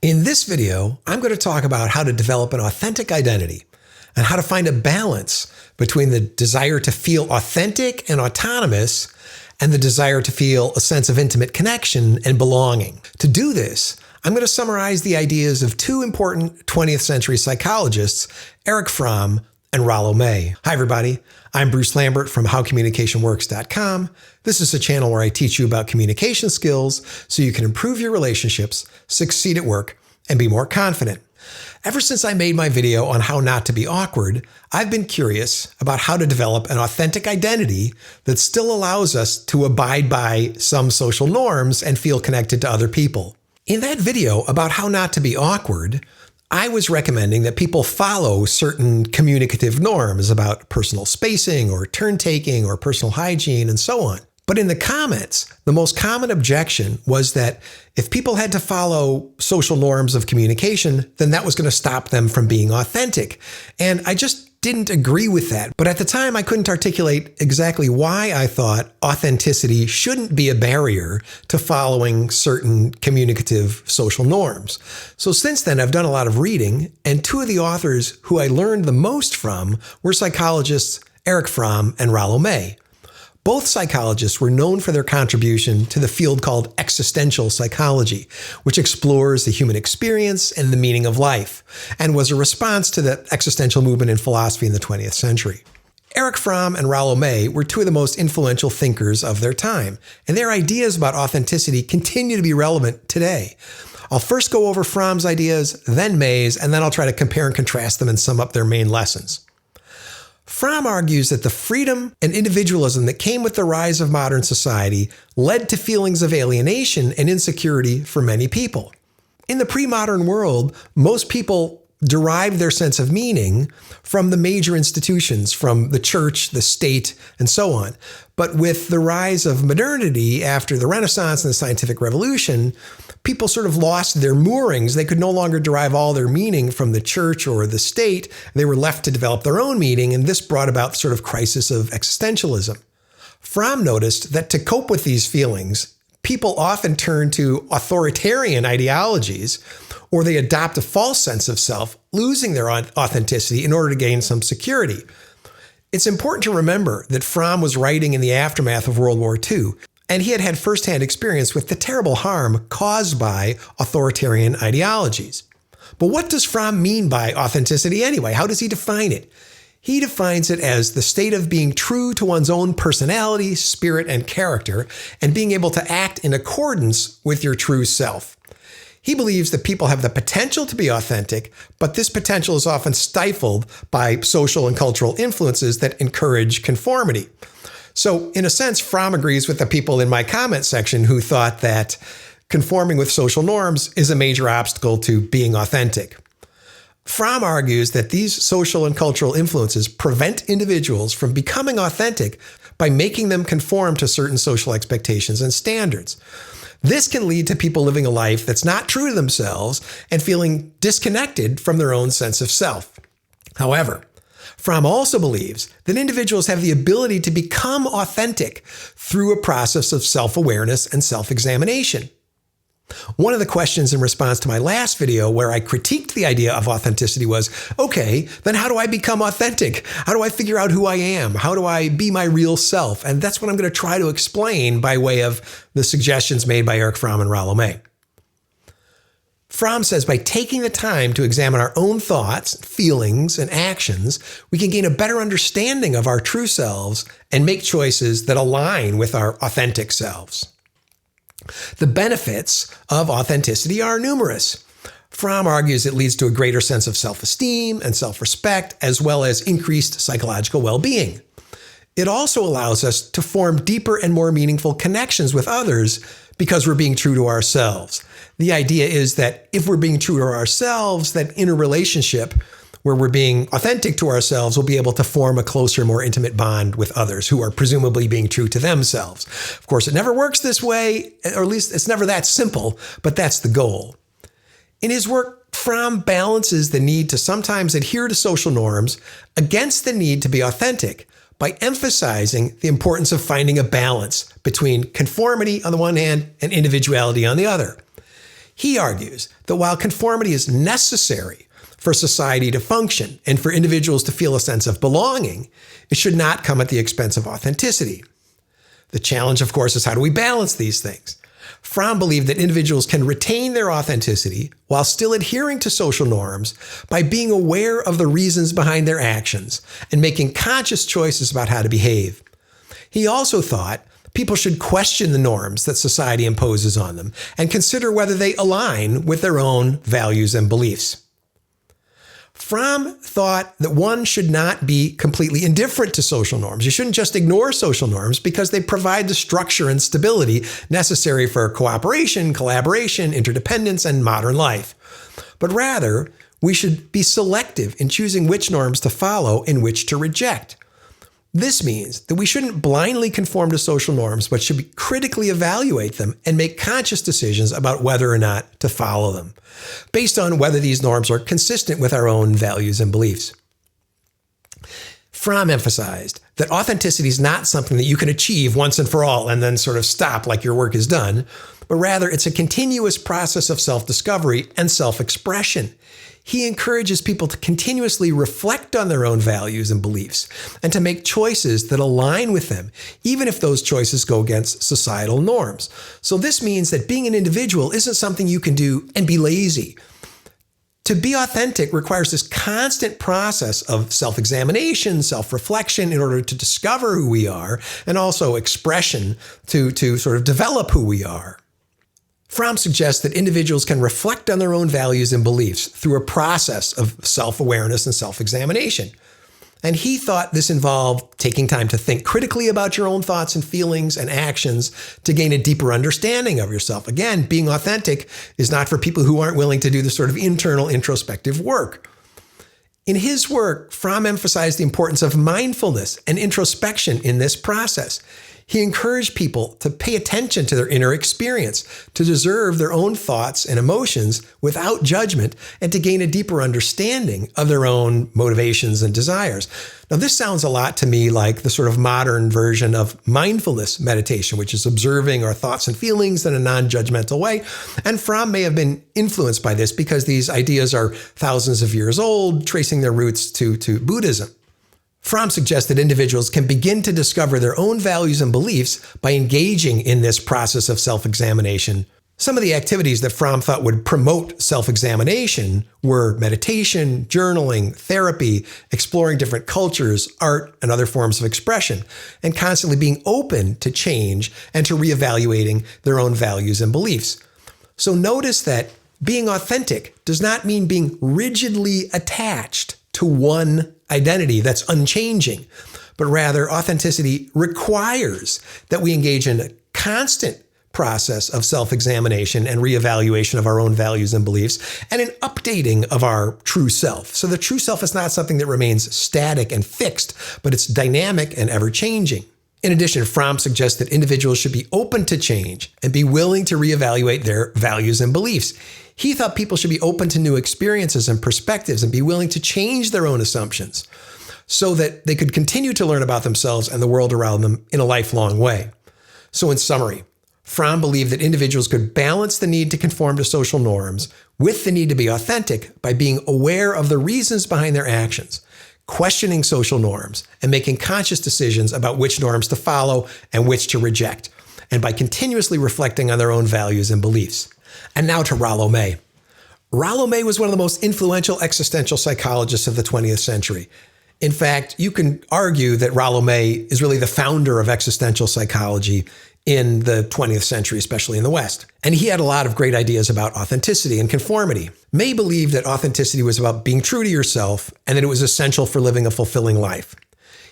In this video, I'm going to talk about how to develop an authentic identity and how to find a balance between the desire to feel authentic and autonomous and the desire to feel a sense of intimate connection and belonging. To do this, I'm going to summarize the ideas of two important 20th century psychologists, Erich Fromm and Rollo. Hi, everybody. I'm Bruce Lambert from HowCommunicationWorks.com. This is a channel where I teach you about communication skills so you can improve your relationships, succeed at work, and be more confident. Ever since I made my video on how not to be awkward, I've been curious about how to develop an authentic identity that still allows us to abide by some social norms and feel connected to other people. In that video about how not to be awkward, I was recommending that people follow certain communicative norms about personal spacing or turn-taking or personal hygiene and so on. But in the comments, the most common objection was that if people had to follow social norms of communication, then that was going to stop them from being authentic. And I just didn't agree with that. But at the time, I couldn't articulate exactly why I thought authenticity shouldn't be a barrier to following certain communicative social norms. So since then, I've done a lot of reading, and two of the authors who I learned the most from were psychologists Erich Fromm and Rollo. Both psychologists were known for their contribution to the field called existential psychology, which explores the human experience and the meaning of life, and was a response to the existential movement in philosophy in the 20th century. Erich Fromm and Rollo were two of the most influential thinkers of their time, and their ideas about authenticity continue to be relevant today. I'll first go over Fromm's ideas, then May's, and then I'll try to compare and contrast them and sum up their main lessons. Fromm argues that the freedom and individualism that came with the rise of modern society led to feelings of alienation and insecurity for many people. In the pre-modern world, most people derived their sense of meaning from the major institutions, from the church, the state, and so on. But with the rise of modernity after the Renaissance and the scientific revolution, people sort of lost their moorings. They could no longer derive all their meaning from the church or the state. They were left to develop their own meaning, and this brought about the sort of crisis of existentialism. Fromm noticed that to cope with these feelings, people often turn to authoritarian ideologies, or they adopt a false sense of self, losing their authenticity in order to gain some security. It's important to remember that Fromm was writing in the aftermath of World War II, and he had had firsthand experience with the terrible harm caused by authoritarian ideologies. But what does Fromm mean by authenticity anyway? How does he define it? He defines it as the state of being true to one's own personality, spirit, and character, and being able to act in accordance with your true self. He believes that people have the potential to be authentic, but this potential is often stifled by social and cultural influences that encourage conformity. So in a sense, Fromm agrees with the people in my comment section who thought that conforming with social norms is a major obstacle to being authentic. Fromm argues that these social and cultural influences prevent individuals from becoming authentic by making them conform to certain social expectations and standards. This can lead to people living a life that's not true to themselves and feeling disconnected from their own sense of self. However, Fromm also believes that individuals have the ability to become authentic through a process of self-awareness and self-examination. One of the questions in response to my last video where I critiqued the idea of authenticity was, okay, then how do I become authentic? How do I figure out who I am? How do I be my real self? And that's what I'm going to try to explain by way of the suggestions made by Erich Fromm and Rollo. Fromm says by taking the time to examine our own thoughts, feelings, and actions, we can gain a better understanding of our true selves and make choices that align with our authentic selves. The benefits of authenticity are numerous. Fromm argues it leads to a greater sense of self-esteem and self-respect, as well as increased psychological well-being. It also allows us to form deeper and more meaningful connections with others because we're being true to ourselves. The idea is that if we're being true to ourselves, that in a relationship where we're being authentic to ourselves, we'll be able to form a closer, more intimate bond with others who are presumably being true to themselves. Of course, it never works this way, or at least it's never that simple, but that's the goal. In his work, Fromm balances the need to sometimes adhere to social norms against the need to be authentic by emphasizing the importance of finding a balance between conformity on the one hand and individuality on the other. He argues that while conformity is necessary for society to function and for individuals to feel a sense of belonging, it should not come at the expense of authenticity. The challenge, of course, is how do we balance these things? Fromm believed that individuals can retain their authenticity while still adhering to social norms by being aware of the reasons behind their actions and making conscious choices about how to behave. He also thought people should question the norms that society imposes on them and consider whether they align with their own values and beliefs. Fromm thought that one should not be completely indifferent to social norms. You shouldn't just ignore social norms because they provide the structure and stability necessary for cooperation, collaboration, interdependence, and modern life. But rather, we should be selective in choosing which norms to follow and which to reject. This means that we shouldn't blindly conform to social norms, but should critically evaluate them and make conscious decisions about whether or not to follow them, based on whether these norms are consistent with our own values and beliefs. Fromm emphasized that authenticity is not something that you can achieve once and for all and then sort of stop like your work is done, but rather it's a continuous process of self-discovery and self-expression. He encourages people to continuously reflect on their own values and beliefs and to make choices that align with them, even if those choices go against societal norms. So this means that being an individual isn't something you can do and be lazy. To be authentic requires this constant process of self-examination, self-reflection in order to discover who we are, and also expression to sort of develop who we are. Fromm suggests that individuals can reflect on their own values and beliefs through a process of self-awareness and self-examination. And he thought this involved taking time to think critically about your own thoughts and feelings and actions to gain a deeper understanding of yourself. Again, being authentic is not for people who aren't willing to do the sort of internal introspective work. In his work, Fromm emphasized the importance of mindfulness and introspection in this process. He encouraged people to pay attention to their inner experience, to observe their own thoughts and emotions without judgment, and to gain a deeper understanding of their own motivations and desires. Now, this sounds a lot to me like the sort of modern version of mindfulness meditation, which is observing our thoughts and feelings in a non-judgmental way. And Fromm may have been influenced by this because these ideas are thousands of years old, tracing their roots to Buddhism. Fromm suggests that individuals can begin to discover their own values and beliefs by engaging in this process of self-examination. Some of the activities that Fromm thought would promote self-examination were meditation, journaling, therapy, exploring different cultures, art, and other forms of expression, and constantly being open to change and to reevaluating their own values and beliefs. So notice that being authentic does not mean being rigidly attached to one identity that's unchanging, but rather authenticity requires that we engage in a constant process of self-examination and reevaluation of our own values and beliefs and an updating of our true self. So the true self is not something that remains static and fixed, but it's dynamic and ever-changing. In addition, Fromm suggests that individuals should be open to change and be willing to reevaluate their values and beliefs. He thought people should be open to new experiences and perspectives and be willing to change their own assumptions so that they could continue to learn about themselves and the world around them in a lifelong way. So in summary, Fromm believed that individuals could balance the need to conform to social norms with the need to be authentic by being aware of the reasons behind their actions, questioning social norms, and making conscious decisions about which norms to follow and which to reject, and by continuously reflecting on their own values and beliefs. And now to Rollo May. Rollo May was one of the most influential existential psychologists of the 20th century. In fact, you can argue that Rollo May is really the founder of existential psychology in the 20th century, especially in the West. And he had a lot of great ideas about authenticity and conformity. May believed that authenticity was about being true to yourself and that it was essential for living a fulfilling life.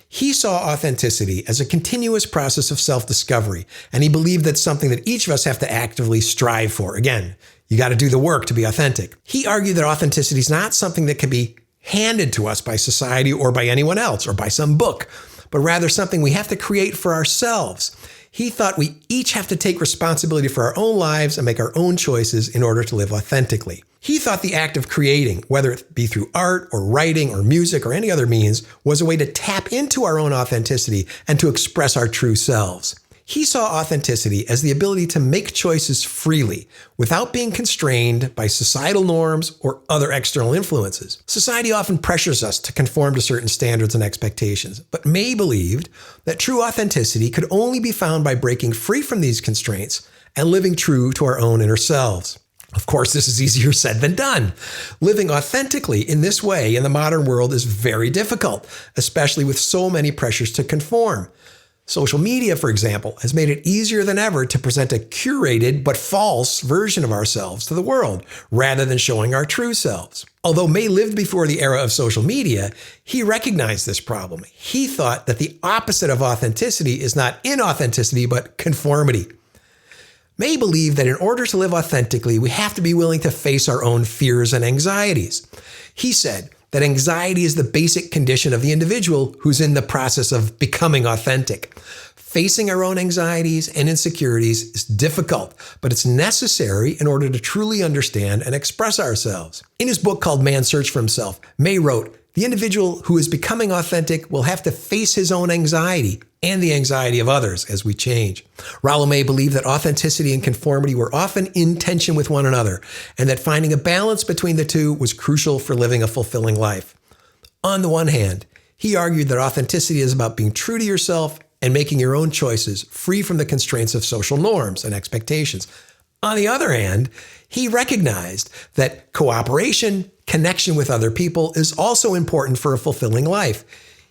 He saw authenticity as a continuous process of self-discovery, and he believed that's something that each of us have to actively strive for. Again, you got to do the work to be authentic. He argued that authenticity is not something that can be handed to us by society or by anyone else or by some book, but rather something we have to create for ourselves. He thought we each have to take responsibility for our own lives and make our own choices in order to live authentically. He thought the act of creating, whether it be through art or writing or music or any other means, was a way to tap into our own authenticity and to express our true selves. He saw authenticity as the ability to make choices freely without being constrained by societal norms or other external influences. Society often pressures us to conform to certain standards and expectations, but May believed that true authenticity could only be found by breaking free from these constraints and living true to our own inner selves. Of course, this is easier said than done. Living authentically in this way in the modern world is very difficult, especially with so many pressures to conform. Social media, for example, has made it easier than ever to present a curated but false version of ourselves to the world, rather than showing our true selves. Although May lived before the era of social media, he recognized this problem. He thought that the opposite of authenticity is not inauthenticity, but conformity. May believed that in order to live authentically, we have to be willing to face our own fears and anxieties. He said that anxiety is the basic condition of the individual who's in the process of becoming authentic. Facing our own anxieties and insecurities is difficult, but it's necessary in order to truly understand and express ourselves. In his book called Man's Search for Himself, May wrote, "The individual who is becoming authentic will have to face his own anxiety and the anxiety of others as we change." Rollo May believed that authenticity and conformity were often in tension with one another, and that finding a balance between the two was crucial for living a fulfilling life. On the one hand, he argued that authenticity is about being true to yourself and making your own choices, free from the constraints of social norms and expectations. On the other hand, he recognized that cooperation, connection with other people is also important for a fulfilling life.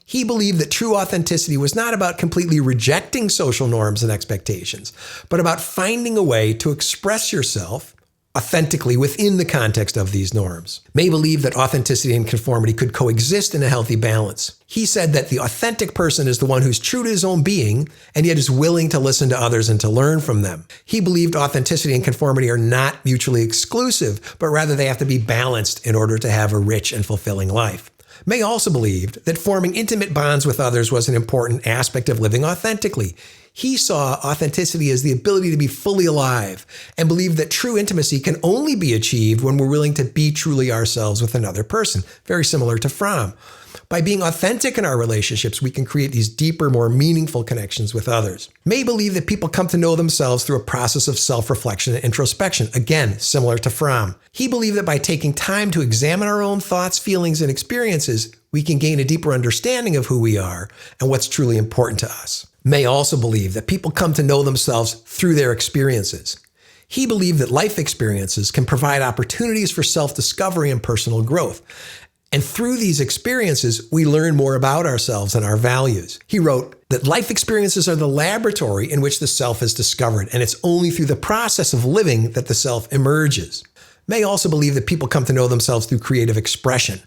He believed that true authenticity was not about completely rejecting social norms and expectations, but about finding a way to express yourself authentically within the context of these norms. May believed that authenticity and conformity could coexist in a healthy balance. He said that the authentic person is the one who's true to his own being and yet is willing to listen to others and to learn from them. He believed authenticity and conformity are not mutually exclusive, but rather they have to be balanced in order to have a rich and fulfilling life. May also believed that forming intimate bonds with others was an important aspect of living authentically. He saw authenticity as the ability to be fully alive and believed that true intimacy can only be achieved when we're willing to be truly ourselves with another person, very similar to Fromm. By being authentic in our relationships, we can create these deeper, more meaningful connections with others. May believe that people come to know themselves through a process of self-reflection and introspection, again, similar to Fromm. He believed that by taking time to examine our own thoughts, feelings, and experiences, we can gain a deeper understanding of who we are and what's truly important to us. May also believe that people come to know themselves through their experiences. He believed that life experiences can provide opportunities for self-discovery and personal growth. And through these experiences, we learn more about ourselves and our values. He wrote that life experiences are the laboratory in which the self is discovered, and it's only through the process of living that the self emerges. May also believe that people come to know themselves through creative expression,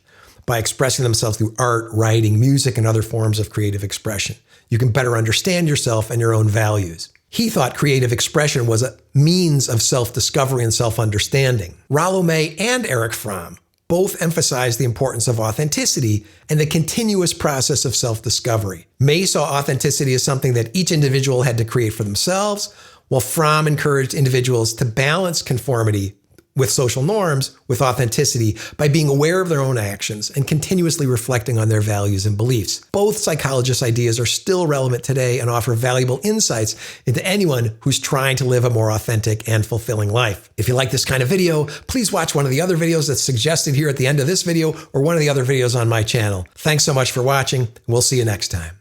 by expressing themselves through art, writing, music, and other forms of creative expression. You can better understand yourself and your own values. He thought creative expression was a means of self-discovery and self-understanding. Rollo May and Erich Fromm both emphasized the importance of authenticity and the continuous process of self-discovery. May saw authenticity as something that each individual had to create for themselves, while Fromm encouraged individuals to balance conformity with social norms with authenticity by being aware of their own actions and continuously reflecting on their values and beliefs. Both psychologists' ideas are still relevant today and offer valuable insights into anyone who's trying to live a more authentic and fulfilling life. If you like this kind of video, please watch one of the other videos that's suggested here at the end of this video or one of the other videos on my channel. Thanks so much for watching. We'll see you next time.